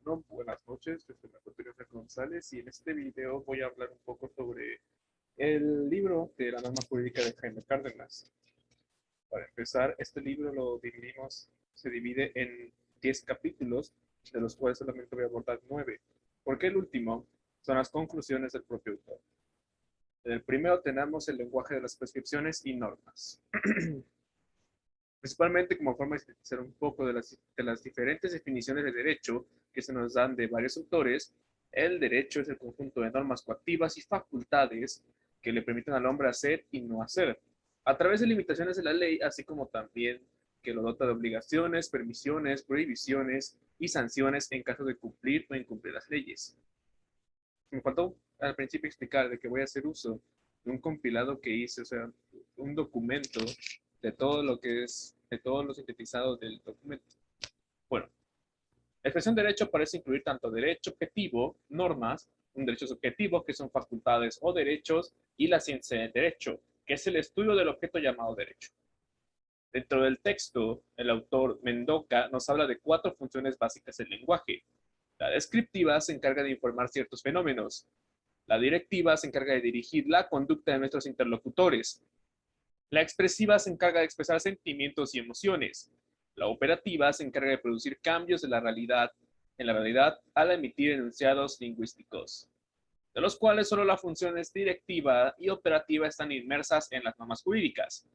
Bueno, buenas noches, yo soy Antonio González y en este video voy a hablar un poco sobre el libro de la norma jurídica de Jaime Cárdenas. Para empezar, este libro se divide en 10 capítulos, de los cuales solamente voy a abordar 9, porque el último son las conclusiones del propio autor. En el primero tenemos el lenguaje de las prescripciones y normas. Principalmente como forma de sintetizar un poco de las diferentes definiciones de derecho que se nos dan de varios autores. El derecho es el conjunto de normas coactivas y facultades que le permiten al hombre hacer y no hacer, a través de limitaciones de la ley, así como también que lo dota de obligaciones, permisiones, prohibiciones y sanciones en caso de cumplir o incumplir las leyes. Me faltó al principio explicar de que voy a hacer uso de un compilado que hice, o sea, un documento de todo lo que es, de todos los sintetizados del documento. Bueno, la expresión derecho parece incluir tanto derecho objetivo, normas, un derecho subjetivo, que son facultades o derechos, y la ciencia del derecho, que es el estudio del objeto llamado derecho. Dentro del texto, el autor Mendoca nos habla de 4 funciones básicas del lenguaje. La descriptiva se encarga de informar ciertos fenómenos. La directiva se encarga de dirigir la conducta de nuestros interlocutores. La expresiva se encarga de expresar sentimientos y emociones. La operativa se encarga de producir cambios en la realidad al emitir enunciados lingüísticos, de los cuales solo las funciones directiva y operativa están inmersas en las normas jurídicas,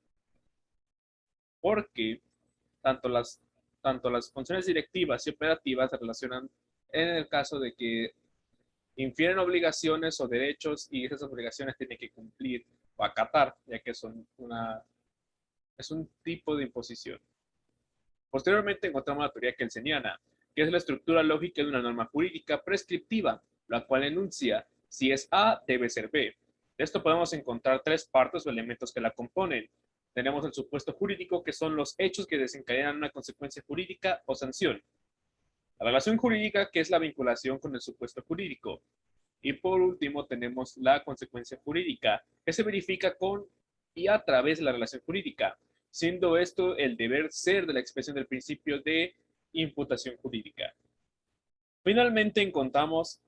porque tanto las, tanto las funciones directivas y operativas se relacionan en el caso de que infieren obligaciones o derechos y esas obligaciones tienen que cumplir o acatar, ya que es un tipo de imposición. Posteriormente encontramos la teoría kelseniana, que es la estructura lógica de una norma jurídica prescriptiva, la cual enuncia, si es A, debe ser B. De esto podemos encontrar 3 partes o elementos que la componen. Tenemos el supuesto jurídico, que son los hechos que desencadenan una consecuencia jurídica o sanción. La relación jurídica, que es la vinculación con el supuesto jurídico. Y por último tenemos la consecuencia jurídica, que se verifica con y a través de la relación jurídica, siendo esto el deber ser de la expresión del principio de imputación jurídica. Finalmente encontramos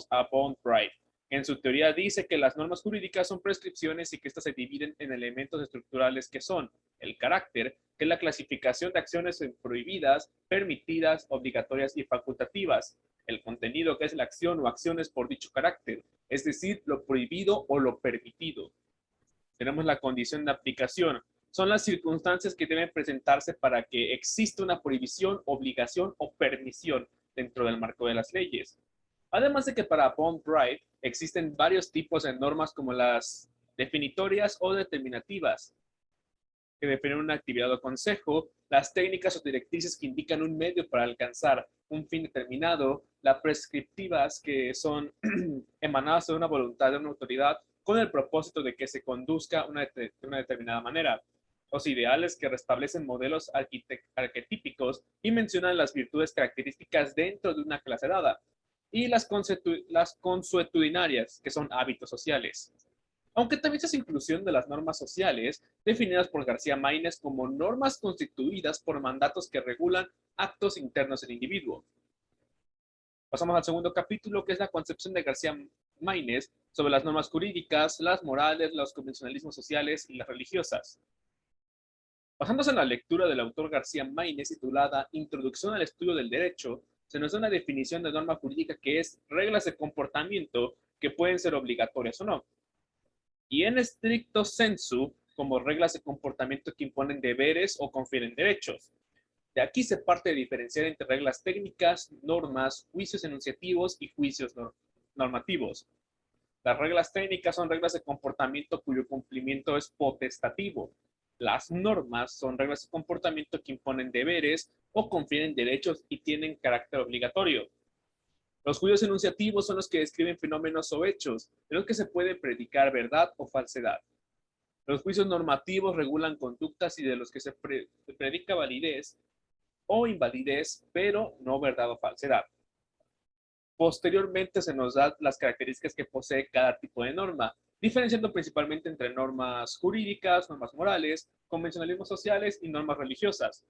a Bond Bright, que en su teoría dice que las normas jurídicas son prescripciones y que éstas se dividen en elementos estructurales que son el carácter, que es la clasificación de acciones prohibidas, permitidas, obligatorias y facultativas; el contenido, que es la acción o acciones por dicho carácter, es decir, lo prohibido o lo permitido. Tenemos la condición de aplicación. Son las circunstancias que deben presentarse para que exista una prohibición, obligación o permisión dentro del marco de las leyes. Además de que para Bond Bright existen varios tipos de normas, como las definitorias o determinativas, que definen una actividad o consejo; las técnicas o directrices, que indican un medio para alcanzar un fin determinado; las prescriptivas, que son emanadas de una voluntad de una autoridad con el propósito de que se conduzca de una determinada manera; los ideales, que restablecen modelos arquetípicos y mencionan las virtudes características dentro de una clase dada; y las consuetudinarias, que son hábitos sociales. Aunque también se hace inclusión de las normas sociales, definidas por García Maínez como normas constituidas por mandatos que regulan actos internos del individuo. Pasamos al segundo capítulo, que es la concepción de García Maínez sobre las normas jurídicas, las morales, los convencionalismos sociales y las religiosas. Basándose en la lectura del autor García Maínez, titulada Introducción al estudio del derecho, se nos da una definición de norma jurídica, que es reglas de comportamiento que pueden ser obligatorias o no, y en estricto sensu como reglas de comportamiento que imponen deberes o confieren derechos. De aquí se parte de diferenciar entre reglas técnicas, normas, juicios enunciativos y juicios normativos. Las reglas técnicas son reglas de comportamiento cuyo cumplimiento es potestativo. Las normas son reglas de comportamiento que imponen deberes o confieren derechos y tienen carácter obligatorio. Los juicios enunciativos son los que describen fenómenos o hechos, de los que se puede predicar verdad o falsedad. Los juicios normativos regulan conductas y de los que se predica validez o invalidez, pero no verdad o falsedad. Posteriormente se nos dan las características que posee cada tipo de norma, diferenciando principalmente entre normas jurídicas, normas morales, convencionalismos sociales y normas religiosas.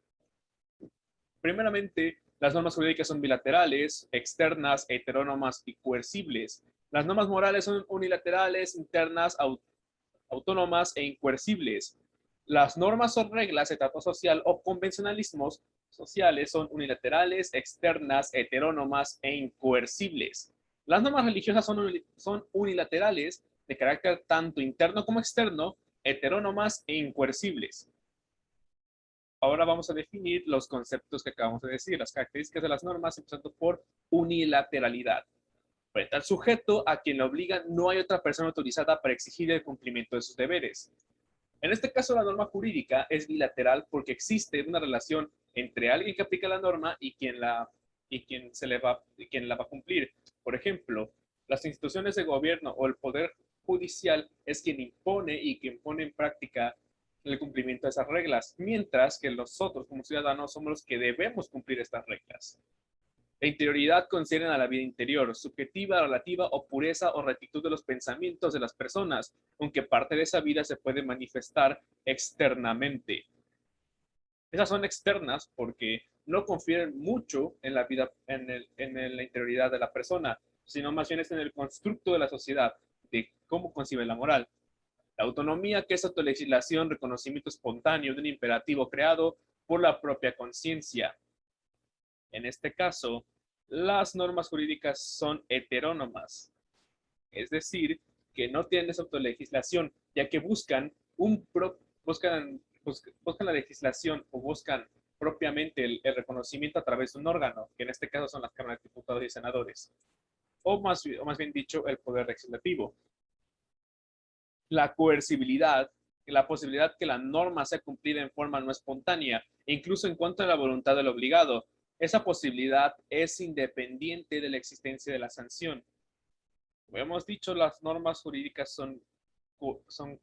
Primeramente, Las normas jurídicas son bilaterales, externas, heterónomas y coercibles. Las normas morales son unilaterales, internas, autónomas e incoercibles. Las normas o reglas de trato social o convencionalismos sociales son unilaterales, externas, heterónomas e incoercibles. Las normas religiosas son unilaterales, de carácter tanto interno como externo, heterónomas e incoercibles. Ahora vamos a definir los conceptos que acabamos de decir, las características de las normas, empezando por unilateralidad. Frente al sujeto a quien le obligan, no hay otra persona autorizada para exigir el cumplimiento de sus deberes. En este caso, la norma jurídica es bilateral porque existe una relación entre alguien que aplica la norma y quien la va a cumplir. Por ejemplo, las instituciones de gobierno o el poder judicial es quien impone y quien pone en práctica el cumplimiento de esas reglas, mientras que nosotros como ciudadanos somos los que debemos cumplir estas reglas. La interioridad concierne a la vida interior, subjetiva, relativa o pureza o rectitud de los pensamientos de las personas, aunque parte de esa vida se puede manifestar externamente. Esas son externas porque no confieren mucho en la vida, en la interioridad de la persona, sino más bien es en el constructo de la sociedad, de cómo concibe la moral. La autonomía, que es autolegislación, reconocimiento espontáneo de un imperativo creado por la propia conciencia. En este caso, las normas jurídicas son heterónomas, es decir, que no tienen esa autolegislación, ya que buscan la legislación o buscan propiamente el reconocimiento a través de un órgano, que en este caso son las cámaras de diputados y senadores, o más bien dicho, el poder legislativo. La coercibilidad, la posibilidad que la norma sea cumplida en forma no espontánea, e incluso en contra de la voluntad del obligado. Esa posibilidad es independiente de la existencia de la sanción. Como hemos dicho, las normas jurídicas son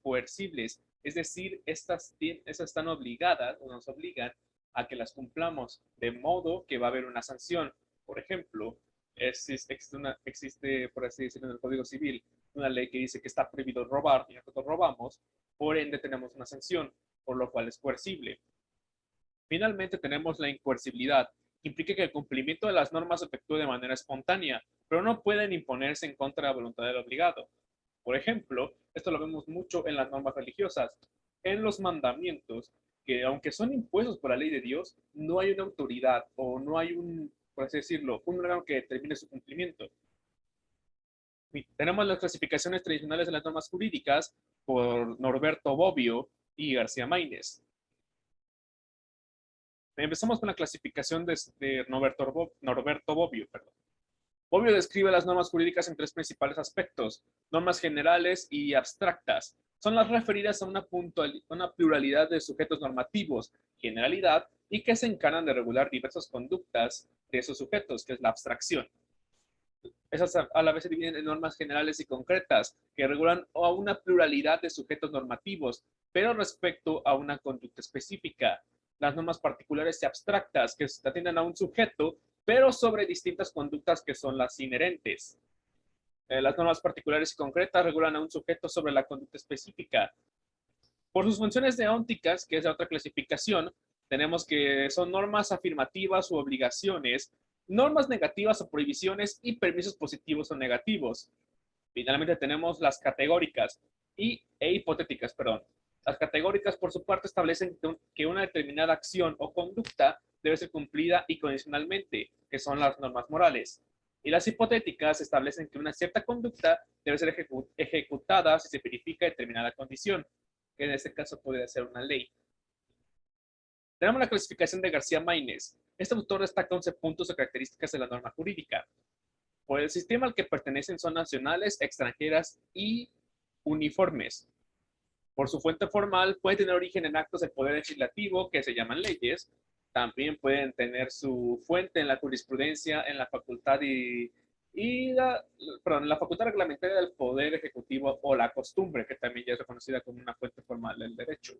coercibles, es decir, estas están obligadas o nos obligan a que las cumplamos, de modo que va a haber una sanción. Por ejemplo, existe, por así decirlo, en el Código Civil, una ley que dice que está prohibido robar y nosotros robamos, por ende tenemos una sanción, por lo cual es coercible. Finalmente tenemos la incoercibilidad, que implica que el cumplimiento de las normas se efectúe de manera espontánea, pero no pueden imponerse en contra de la voluntad del obligado. Por ejemplo, esto lo vemos mucho en las normas religiosas, en los mandamientos, que aunque son impuestos por la ley de Dios, no hay una autoridad o no hay por así decirlo, un órgano que determine su cumplimiento. Tenemos las clasificaciones tradicionales de las normas jurídicas por Norberto Bobbio y García Maínez. Empezamos con la clasificación de Norberto Bobbio. Bobbio describe las normas jurídicas en tres principales aspectos: normas generales y abstractas. Son las referidas a una pluralidad de sujetos normativos, generalidad, y que se encargan de regular diversas conductas de esos sujetos, que es la abstracción. Esas a la vez se dividen en normas generales y concretas, que regulan a una pluralidad de sujetos normativos, pero respecto a una conducta específica. Las normas particulares y abstractas, que atienden a un sujeto, pero sobre distintas conductas que son las inherentes. Las normas particulares y concretas regulan a un sujeto sobre la conducta específica. Por sus funciones deónticas, que es la otra clasificación, tenemos que son normas afirmativas u obligaciones, normas negativas o prohibiciones y permisos positivos o negativos. Finalmente tenemos las categóricas e hipotéticas, perdón. Las categóricas, por su parte, establecen que una determinada acción o conducta debe ser cumplida y condicionalmente, que son las normas morales. Y las hipotéticas establecen que una cierta conducta debe ser ejecutada si se verifica determinada condición, que en este caso podría ser una ley. Tenemos la clasificación de García Maínez. Este autor destaca 11 puntos o características de la norma jurídica. Por el sistema al que pertenecen son nacionales, extranjeras y uniformes. Por su fuente formal, puede tener origen en actos del Poder Legislativo, que se llaman leyes. También pueden tener su fuente en la jurisprudencia, en la facultad la facultad reglamentaria del Poder Ejecutivo o la costumbre, que también ya es reconocida como una fuente formal del derecho.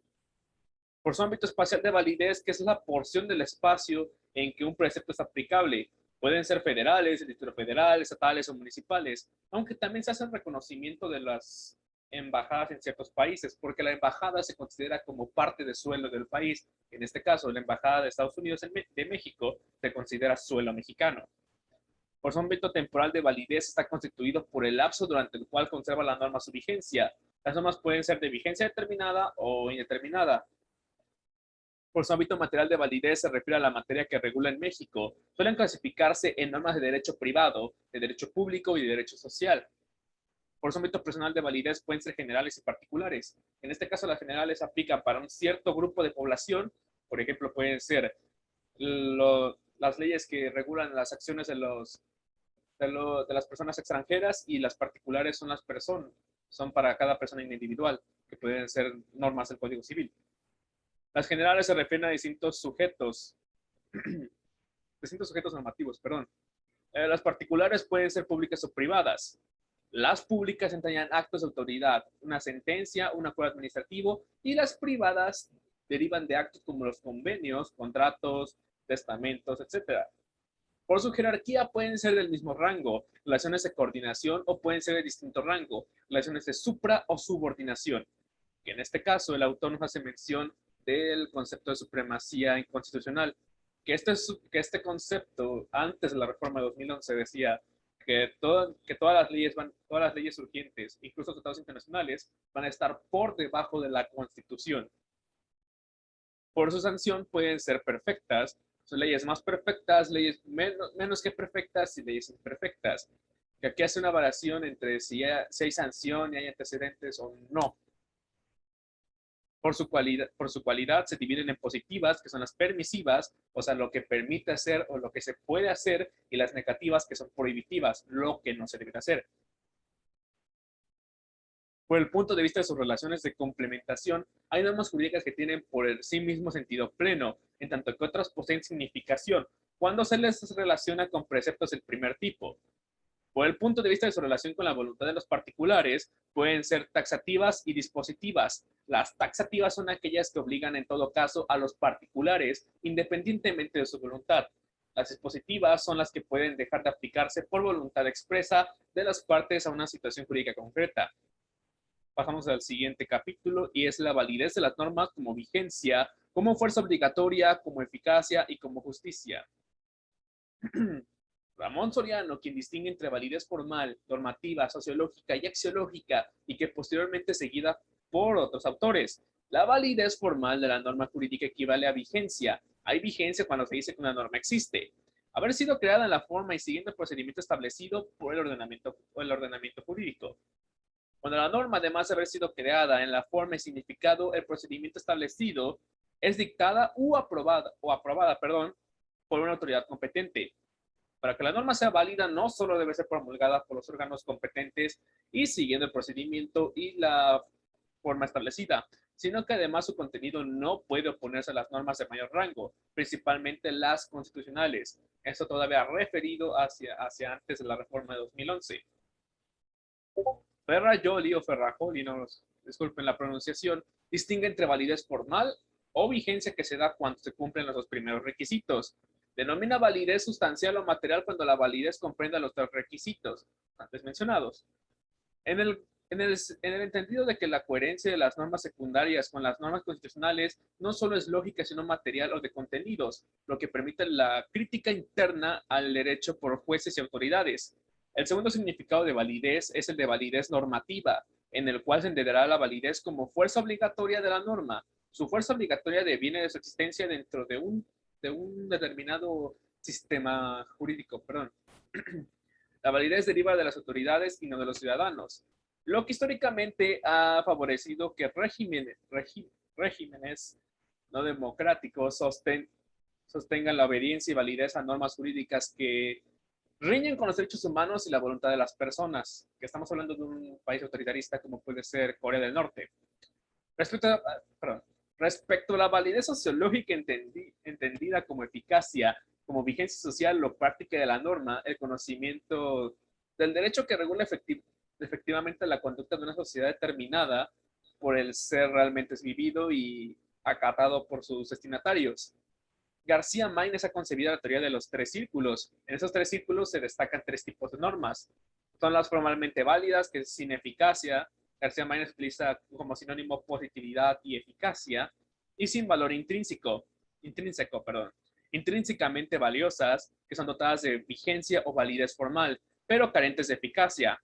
Por su ámbito espacial de validez, que es la porción del espacio en que un precepto es aplicable. Pueden ser federales, el Distrito Federal, estatales o municipales, aunque también se hace el reconocimiento de las embajadas en ciertos países, porque la embajada se considera como parte del suelo del país. En este caso, la embajada de Estados Unidos de México se considera suelo mexicano. Por su ámbito temporal de validez está constituido por el lapso durante el cual conserva la norma su vigencia. Las normas pueden ser de vigencia determinada o indeterminada. Por su ámbito material de validez se refiere a la materia que regula en México. Suelen clasificarse en normas de derecho privado, de derecho público y de derecho social. Por su ámbito personal de validez pueden ser generales y particulares. En este caso, las generales aplican para un cierto grupo de población. Por ejemplo, pueden ser las leyes que regulan las acciones de las personas extranjeras, y las particulares son las personas, son para cada persona individual, que pueden ser normas del Código Civil. Las generales se refieren a distintos sujetos normativos, perdón. Las particulares pueden ser públicas o privadas. Las públicas entrañan actos de autoridad, una sentencia, un acuerdo administrativo, y las privadas derivan de actos como los convenios, contratos, testamentos, etc. Por su jerarquía pueden ser del mismo rango, relaciones de coordinación, o pueden ser de distinto rango, relaciones de supra o subordinación. Que en este caso el autor nos hace mención del concepto de supremacía inconstitucional, que este concepto antes de la reforma de 2011 decía que todas las leyes urgentes, incluso tratados internacionales, van a estar por debajo de la Constitución. Por su sanción pueden ser perfectas, son leyes más perfectas, leyes menos que perfectas y leyes imperfectas. Que aquí hace una variación entre si hay sanción y hay antecedentes o no. Por su cualidad se dividen en positivas, que son las permisivas, o sea, lo que permite hacer o lo que se puede hacer, y las negativas, que son prohibitivas, lo que no se debe hacer. Por el punto de vista de sus relaciones de complementación, hay normas jurídicas que tienen por el sí mismo sentido pleno, en tanto que otras poseen significación, cuando se les relaciona con preceptos del primer tipo. Por el punto de vista de su relación con la voluntad de los particulares, pueden ser taxativas y dispositivas. Las taxativas son aquellas que obligan en todo caso a los particulares, independientemente de su voluntad. Las dispositivas son las que pueden dejar de aplicarse por voluntad expresa de las partes a una situación jurídica concreta. Pasamos al siguiente capítulo, y es la validez de las normas como vigencia, como fuerza obligatoria, como eficacia y como justicia. Ramón Soriano, quien distingue entre validez formal, normativa, sociológica y axiológica, y que posteriormente seguida por otros autores. La validez formal de la norma jurídica equivale a vigencia. Hay vigencia cuando se dice que una norma existe. Haber sido creada en la forma y siguiendo el procedimiento establecido por el ordenamiento jurídico. Cuando la norma, además de haber sido creada en la forma y significado el procedimiento establecido, es dictada o aprobada, por una autoridad competente. Para que la norma sea válida, no solo debe ser promulgada por los órganos competentes y siguiendo el procedimiento y la forma establecida, sino que además su contenido no puede oponerse a las normas de mayor rango, principalmente las constitucionales. Esto todavía referido hacia antes de la reforma de 2011. Ferrajoli o Ferrajoli, no, disculpen la pronunciación, distingue entre validez formal o vigencia que se da cuando se cumplen los dos primeros requisitos. Denomina validez sustancial o material cuando la validez comprenda los tres requisitos antes mencionados. En el entendido de que la coherencia de las normas secundarias con las normas constitucionales no solo es lógica, sino material o de contenidos, lo que permite la crítica interna al derecho por jueces y autoridades. El segundo significado de validez es el de validez normativa, en el cual se entenderá la validez como fuerza obligatoria de la norma. Su fuerza obligatoria deviene de su existencia dentro de un determinado sistema jurídico, perdón. La validez deriva de las autoridades y no de los ciudadanos, lo que históricamente ha favorecido que regímenes no democráticos sostengan la obediencia y validez a normas jurídicas que riñen con los derechos humanos y la voluntad de las personas, que estamos hablando de un país autoritarista como puede ser Corea del Norte. Respecto a la validez sociológica entendida como eficacia, como vigencia social o práctica de la norma, el conocimiento del derecho que regula efectivamente la conducta de una sociedad determinada por el ser realmente vivido y acatado por sus destinatarios. García Maynes ha concebido la teoría de los tres círculos. En esos tres círculos se destacan tres tipos de normas. Son las formalmente válidas, que es sin eficacia, García Márquez utiliza como sinónimo positividad y eficacia, y sin valor intrínseco, perdón, intrínsecamente valiosas, que son dotadas de vigencia o validez formal, pero carentes de eficacia.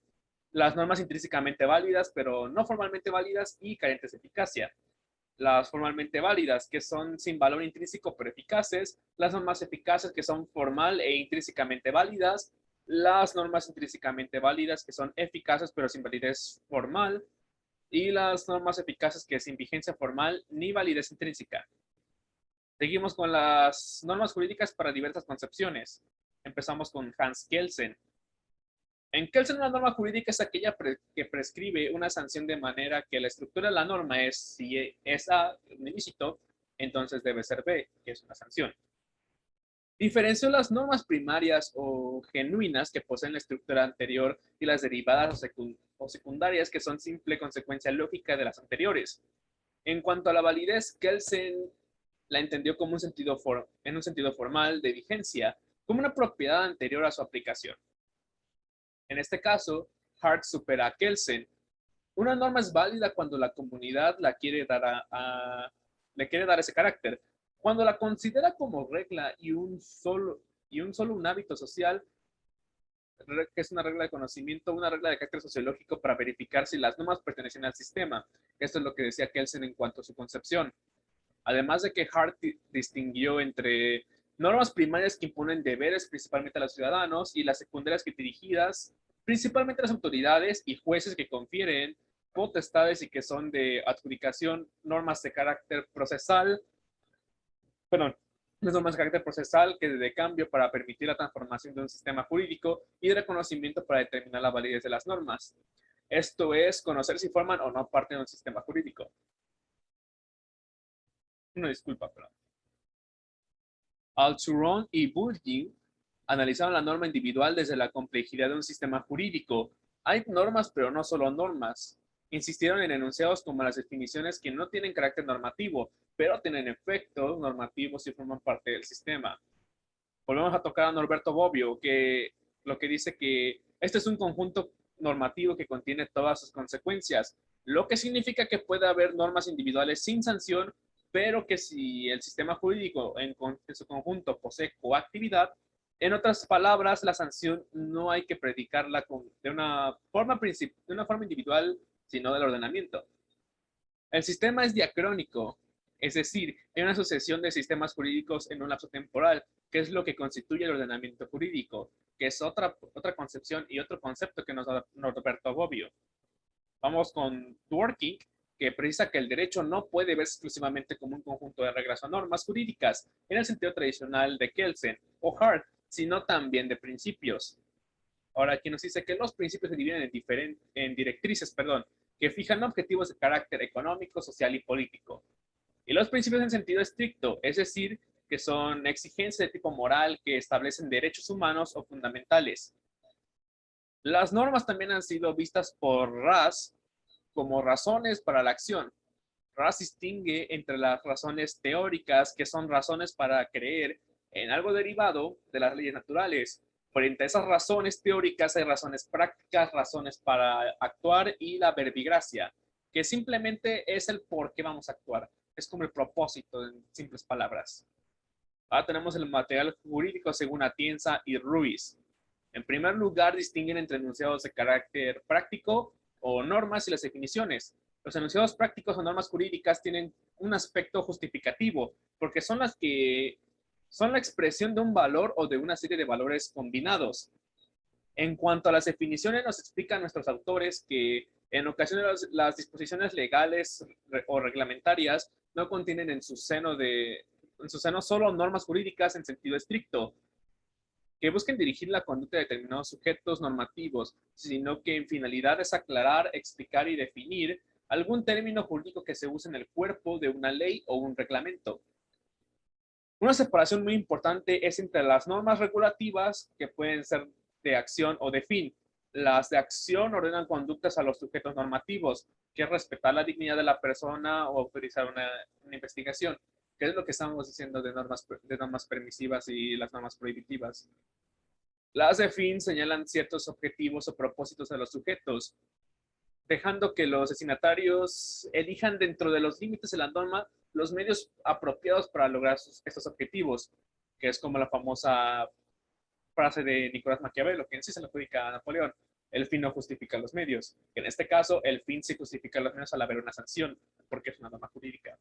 Las normas intrínsecamente válidas, pero no formalmente válidas y carentes de eficacia. Las formalmente válidas, que son sin valor intrínseco pero eficaces, las normas eficaces, que son formal e intrínsecamente válidas, las normas intrínsecamente válidas, que son eficaces pero sin validez formal, y las normas eficaces, que sin vigencia formal ni validez intrínseca. Seguimos con las normas jurídicas para diversas concepciones. Empezamos con Hans Kelsen. En Kelsen, una norma jurídica es aquella que prescribe una sanción de manera que la estructura de la norma es, si es A, un ilícito, entonces debe ser B, que es una sanción. Diferenció las normas primarias o genuinas que poseen la estructura anterior y las derivadas o secundarias que son simple consecuencia lógica de las anteriores. En cuanto a la validez, Kelsen la entendió como en un sentido formal de vigencia, como una propiedad anterior a su aplicación. En este caso, Hart supera a Kelsen. Una norma es válida cuando la comunidad le quiere dar ese carácter. Cuando la considera como regla y un solo un hábito social, que es una regla de conocimiento, una regla de carácter sociológico para verificar si las normas pertenecen al sistema. Esto es lo que decía Kelsen en cuanto a su concepción. Además de que Hart distinguió entre normas primarias que imponen deberes principalmente a los ciudadanos y las secundarias que dirigidas principalmente a las autoridades y jueces que confieren potestades y que son de adjudicación, normas de carácter procesal, perdón, normas de carácter procesal que de cambio para permitir la transformación de un sistema jurídico y de reconocimiento para determinar la validez de las normas. Esto es conocer si forman o no parte de un sistema jurídico. Una disculpa, perdón. Alturon y Bulgin analizaron la norma individual desde la complejidad de un sistema jurídico. Hay normas, pero no solo normas. Insistieron en enunciados como las definiciones que no tienen carácter normativo, pero tienen efectos normativos y forman parte del sistema. Volvemos a tocar a Norberto Bobbio, que lo que dice que este es un conjunto normativo que contiene todas sus consecuencias, lo que significa que puede haber normas individuales sin sanción, pero que si el sistema jurídico en su conjunto posee coactividad, en otras palabras, la sanción no hay que predicarla de una forma individual, sino del ordenamiento. El sistema es diacrónico, es decir, hay una sucesión de sistemas jurídicos en un lapso temporal, que es lo que constituye el ordenamiento jurídico, que es otra concepción y otro concepto que nos da Norberto Bobbio. Vamos con Dworkin, que precisa que el derecho no puede verse exclusivamente como un conjunto de reglas o normas jurídicas en el sentido tradicional de Kelsen o Hart, sino también de principios. Ahora, aquí nos dice que los principios se dividen en directrices, que fijan objetivos de carácter económico, social y político. Y los principios en sentido estricto, es decir, que son exigencias de tipo moral que establecen derechos humanos o fundamentales. Las normas también han sido vistas por Raz como razones para la acción. Raz distingue entre las razones teóricas, que son razones para creer en algo derivado de las leyes naturales. Frente a esas razones teóricas hay razones prácticas, razones para actuar y la verbigracia, que simplemente es el por qué vamos a actuar. Es como el propósito, en simples palabras. Ahora tenemos el material jurídico según Atienza y Ruiz. En primer lugar, distinguen entre enunciados de carácter práctico o normas y las definiciones. Los enunciados prácticos o normas jurídicas tienen un aspecto justificativo, porque son las que son la expresión de un valor o de una serie de valores combinados. En cuanto a las definiciones, nos explican nuestros autores que en ocasiones las disposiciones legales o reglamentarias no contienen en su seno solo normas jurídicas en sentido estricto, que busquen dirigir la conducta de determinados sujetos normativos, sino que en finalidad es aclarar, explicar y definir algún término jurídico que se use en el cuerpo de una ley o un reglamento. Una separación muy importante es entre las normas regulativas, que pueden ser de acción o de fin. Las de acción ordenan conductas a los sujetos normativos, que es respetar la dignidad de la persona o autorizar una investigación, que es lo que estamos diciendo de normas permisivas y las normas prohibitivas. Las de fin señalan ciertos objetivos o propósitos de los sujetos. dejando que los destinatarios elijan dentro de los límites de la norma los medios apropiados para lograr estos objetivos, que es como la famosa frase de Nicolás Maquiavelo, que en sí se le adjudica a Napoleón: el fin no justifica los medios. En este caso, el fin sí justifica los medios al haber una sanción, porque es una norma jurídica.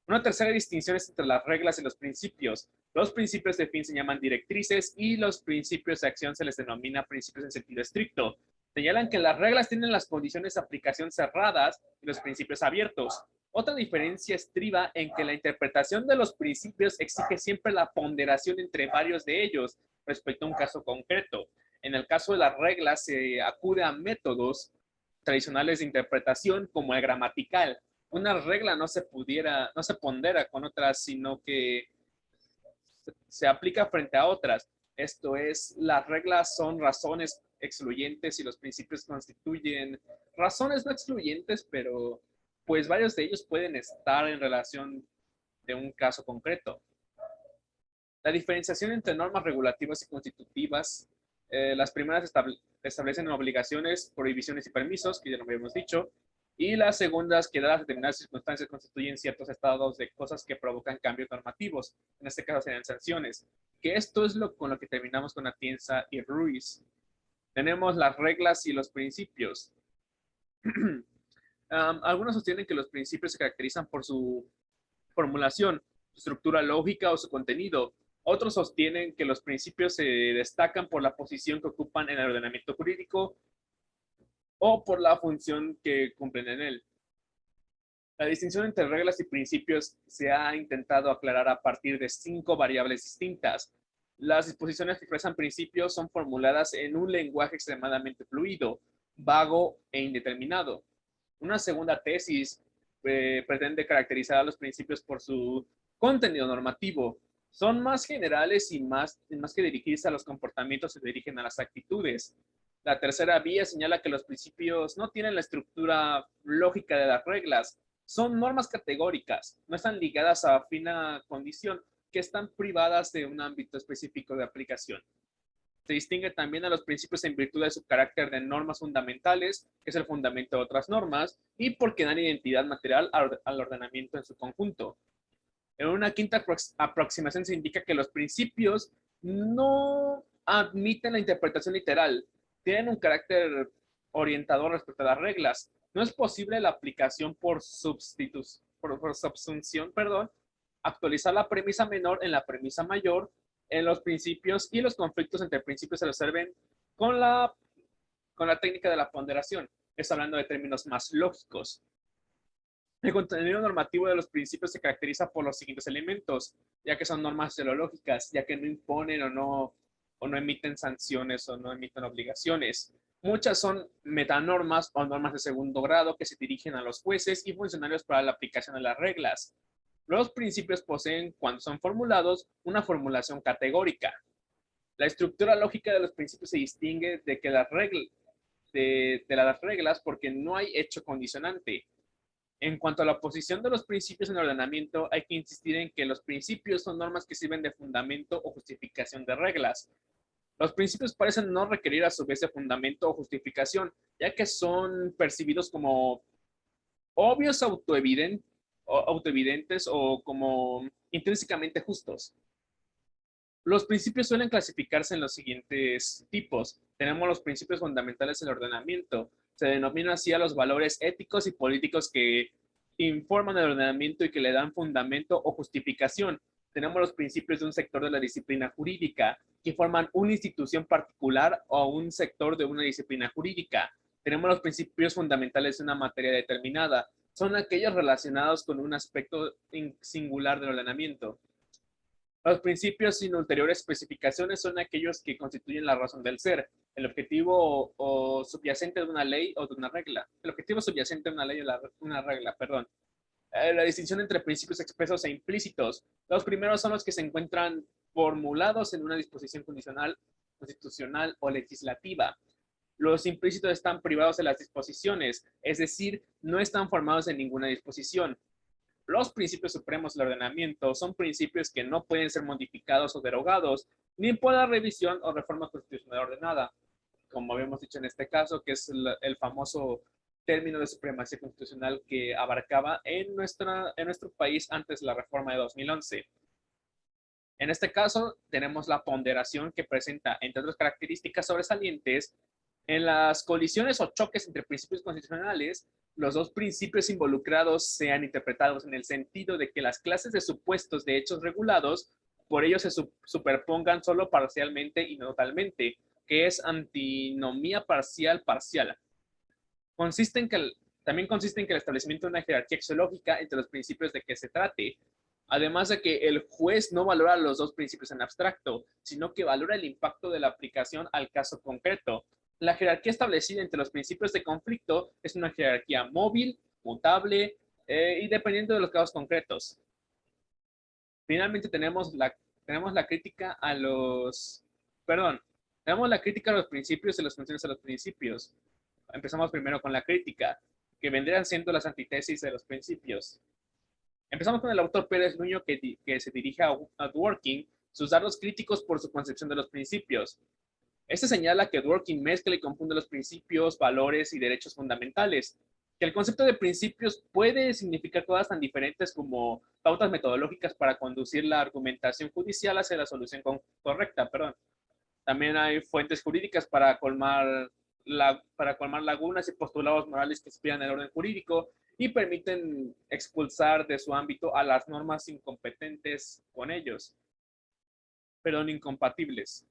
Una tercera distinción es entre las reglas y los principios. Los principios de fin se llaman directrices y los principios de acción se les denomina principios en sentido estricto. Señalan que las reglas tienen las condiciones de aplicación cerradas y los principios abiertos. Otra diferencia estriba en que la interpretación de los principios exige siempre la ponderación entre varios de ellos respecto a un caso concreto. En el caso de las reglas se acude a métodos tradicionales de interpretación como el gramatical. Una regla no se pondera con otras, sino que se aplica frente a otras. Esto es, las reglas son razones excluyentes y los principios constituyen razones no excluyentes, pero pues varios de ellos pueden estar en relación de un caso concreto. La diferenciación entre normas regulativas y constitutivas. Las primeras establecen obligaciones, prohibiciones y permisos, que ya lo habíamos dicho, y las segundas, que dadas determinadas circunstancias, constituyen ciertos estados de cosas que provocan cambios normativos. En este caso serían sanciones. Que esto es con lo que terminamos con Atienza y Ruiz. Tenemos las reglas y los principios. Algunos sostienen que los principios se caracterizan por su formulación, su estructura lógica o su contenido. Otros sostienen que los principios se destacan por la posición que ocupan en el ordenamiento jurídico o por la función que cumplen en él. La distinción entre reglas y principios se ha intentado aclarar a partir de 5 variables distintas. Las disposiciones que expresan principios son formuladas en un lenguaje extremadamente fluido, vago e indeterminado. Una segunda tesis pretende caracterizar a los principios por su contenido normativo. Son más generales y más que dirigirse a los comportamientos, se dirigen a las actitudes. La tercera vía señala que los principios no tienen la estructura lógica de las reglas. Son normas categóricas, no están ligadas a fina condición, que están privadas de un ámbito específico de aplicación. Se distingue también a los principios en virtud de su carácter de normas fundamentales, que es el fundamento de otras normas, y porque dan identidad material al ordenamiento en su conjunto. En una quinta aproximación se indica que los principios no admiten la interpretación literal, tienen un carácter orientador respecto a las reglas. No es posible la aplicación por subsunción, actualizar la premisa menor en la premisa mayor en los principios, y los conflictos entre principios se resuelven con la técnica de la ponderación. Es hablando de términos más lógicos. El contenido normativo de los principios se caracteriza por los siguientes elementos, ya que son normas teleológicas, ya que no imponen o no emiten sanciones o no emiten obligaciones. Muchas son metanormas o normas de segundo grado que se dirigen a los jueces y funcionarios para la aplicación de las reglas. Los principios poseen, cuando son formulados, una formulación categórica. La estructura lógica de los principios se distingue de las reglas porque no hay hecho condicionante. En cuanto a la posición de los principios en el ordenamiento, hay que insistir en que los principios son normas que sirven de fundamento o justificación de reglas. Los principios parecen no requerir a su vez de fundamento o justificación, ya que son percibidos como obvios, autoevidentes o como intrínsecamente justos. Los principios suelen clasificarse en los siguientes tipos. Tenemos los principios fundamentales del ordenamiento. Se denomina así a los valores éticos y políticos que informan el ordenamiento y que le dan fundamento o justificación. Tenemos los principios de un sector de la disciplina jurídica, que forman una institución particular o un sector de una disciplina jurídica. Tenemos los principios fundamentales de una materia determinada. Son aquellos relacionados con un aspecto singular del ordenamiento. Los principios sin ulteriores especificaciones son aquellos que constituyen la razón del ser, el objetivo o subyacente de una ley o de una regla. El objetivo subyacente de una ley o una regla, perdón. La distinción entre principios expresos e implícitos. Los primeros son los que se encuentran formulados en una disposición condicional, constitucional o legislativa. Los implícitos están privados de las disposiciones, es decir, no están formados en ninguna disposición. Los principios supremos del ordenamiento son principios que no pueden ser modificados o derogados, ni por la revisión o reforma constitucional ordenada, como habíamos dicho en este caso, que es el famoso término de supremacía constitucional que abarcaba en nuestro país antes de la reforma de 2011. En este caso, tenemos la ponderación que presenta, entre otras características sobresalientes, en las colisiones o choques entre principios constitucionales, los dos principios involucrados sean interpretados en el sentido de que las clases de supuestos de hechos regulados por ello se superpongan solo parcialmente y no totalmente, que es antinomía parcial-parcial. También consiste en que el establecimiento de una jerarquía axiológica entre los principios de que se trate, además de que el juez no valora los dos principios en abstracto, sino que valora el impacto de la aplicación al caso concreto. La jerarquía establecida entre los principios de conflicto es una jerarquía móvil, mutable y dependiendo de los casos concretos. Finalmente tenemos la crítica a los, perdón, tenemos la crítica a los principios y las funciones de los principios. Empezamos primero con la crítica, que vendrían siendo las antítesis de los principios. Empezamos con el autor Pérez Nuño, que se dirige a Dworkin, sus dardos críticos por su concepción de los principios. Este señala que Dworkin mezcla y confunde los principios, valores y derechos fundamentales, que el concepto de principios puede significar cosas tan diferentes como pautas metodológicas para conducir la argumentación judicial hacia la solución correcta. También hay fuentes jurídicas para colmar lagunas y postulados morales que inspiran el orden jurídico y permiten expulsar de su ámbito a las normas incompetentes con ellos, incompatibles.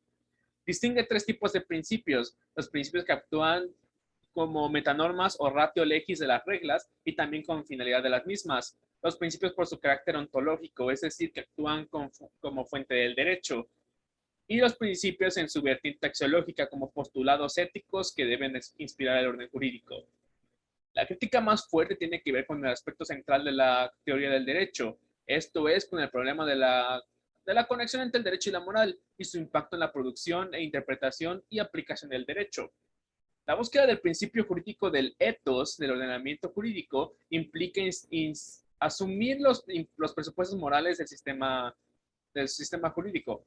Distingue tres tipos de principios: los principios que actúan como metanormas o ratio legis de las reglas y también con finalidad de las mismas; los principios por su carácter ontológico, es decir, que actúan como fuente del derecho; y los principios en su vertiente axiológica como postulados éticos que deben inspirar el orden jurídico. La crítica más fuerte tiene que ver con el aspecto central de la teoría del derecho, esto es, con el problema de la conexión entre el derecho y la moral y su impacto en la producción e interpretación y aplicación del derecho. La búsqueda del principio jurídico del ethos del ordenamiento jurídico implica asumir los presupuestos morales del sistema jurídico.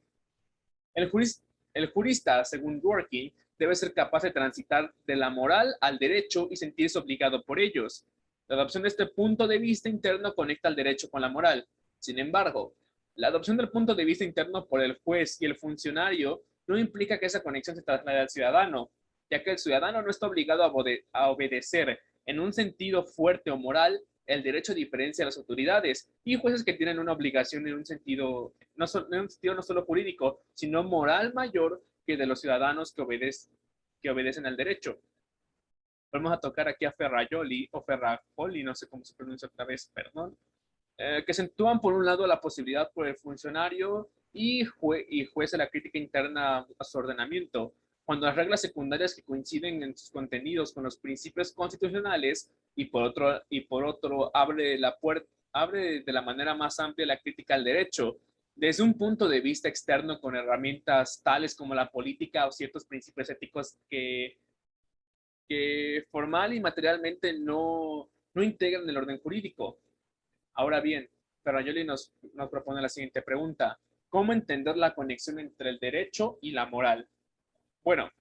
El jurista, según Dworkin, debe ser capaz de transitar de la moral al derecho y sentirse obligado por ellos. La adopción de este punto de vista interno conecta el derecho con la moral. Sin embargo, la adopción del punto de vista interno por el juez y el funcionario no implica que esa conexión se traslade al ciudadano, ya que el ciudadano no está obligado a obedecer en un sentido fuerte o moral el derecho diferencia a las autoridades y jueces que tienen una obligación en un sentido no solo jurídico, sino moral mayor que de los ciudadanos que obedecen al derecho. Vamos a tocar aquí a Ferrajoli, o Ferrajoli, no sé cómo se pronuncia otra vez, perdón, que acentúan por un lado la posibilidad por el funcionario y juez de la crítica interna a su ordenamiento, cuando las reglas secundarias que coinciden en sus contenidos con los principios constitucionales y por otro abre de la manera más amplia la crítica al derecho desde un punto de vista externo con herramientas tales como la política o ciertos principios éticos que formal y materialmente no integran el orden jurídico. Ahora bien, Ferrajoli nos propone la siguiente pregunta: ¿cómo entender la conexión entre el derecho y la moral? Bueno,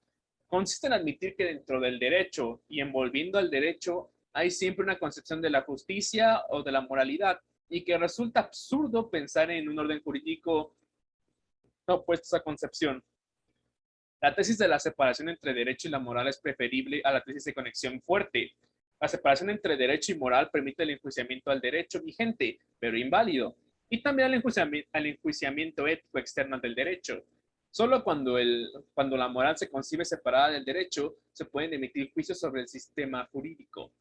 consiste en admitir que dentro del derecho y envolviendo al derecho hay siempre una concepción de la justicia o de la moralidad y que resulta absurdo pensar en un orden jurídico opuesto a esa concepción. La tesis de la separación entre derecho y la moral es preferible a la tesis de conexión fuerte. La separación entre derecho y moral permite el enjuiciamiento al derecho vigente, pero inválido, y también al enjuiciamiento ético externo del derecho. Solo cuando la moral se concibe separada del derecho, se pueden emitir juicios sobre el sistema jurídico.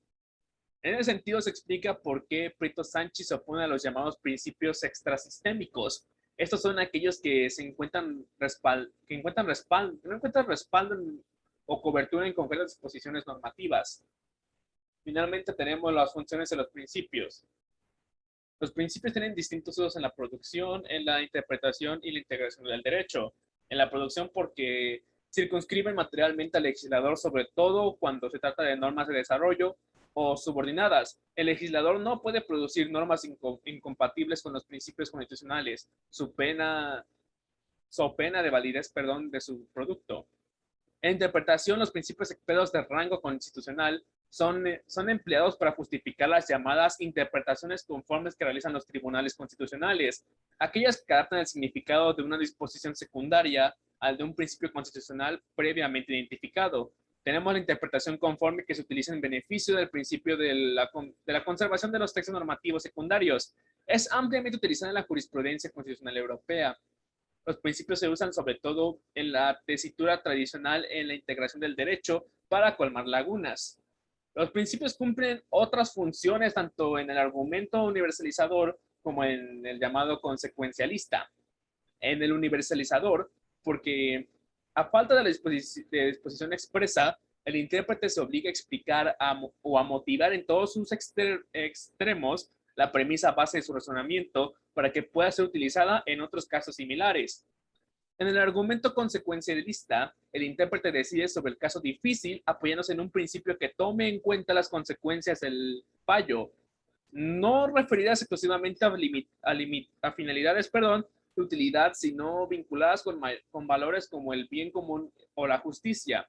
En ese sentido, se explica por qué Prieto Sánchez se opone a los llamados principios extrasistémicos. Estos son aquellos que encuentran respaldo o cobertura en concretas disposiciones normativas. Finalmente, tenemos las funciones de los principios. Los principios tienen distintos usos en la producción, en la interpretación y la integración del derecho. En la producción, porque circunscriben materialmente al legislador, sobre todo cuando se trata de normas de desarrollo o subordinadas. El legislador no puede producir normas incompatibles con los principios constitucionales, so pena de validez, de su producto. En interpretación, los principios expresos de rango constitucional son empleados para justificar las llamadas interpretaciones conformes que realizan los tribunales constitucionales, aquellas que adaptan el significado de una disposición secundaria al de un principio constitucional previamente identificado. Tenemos la interpretación conforme que se utiliza en beneficio del principio de la conservación de los textos normativos secundarios. Es ampliamente utilizada en la jurisprudencia constitucional europea. Los principios se usan sobre todo en la tesitura tradicional en la integración del derecho para colmar lagunas. Los principios cumplen otras funciones tanto en el argumento universalizador como en el llamado consecuencialista. En el universalizador, porque a falta de disposición expresa, el intérprete se obliga a explicar o a motivar en todos sus extremos la premisa base de su razonamiento para que pueda ser utilizada en otros casos similares. En el argumento consecuencialista, el intérprete decide sobre el caso difícil apoyándose en un principio que tome en cuenta las consecuencias del fallo, no referidas exclusivamente a finalidades, de utilidad, sino vinculadas con valores como el bien común o la justicia.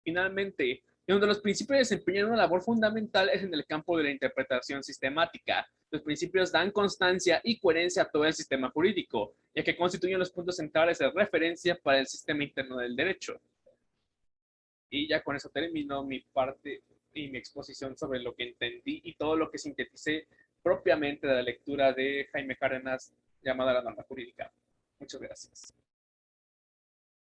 Finalmente, donde los principios desempeñan una labor fundamental es en el campo de la interpretación sistemática. Los principios dan constancia y coherencia a todo el sistema jurídico, ya que constituyen los puntos centrales de referencia para el sistema interno del derecho. Y ya con eso termino mi parte y mi exposición sobre lo que entendí y todo lo que sinteticé propiamente de la lectura de Jaime Cárdenas llamada La norma jurídica. Muchas gracias.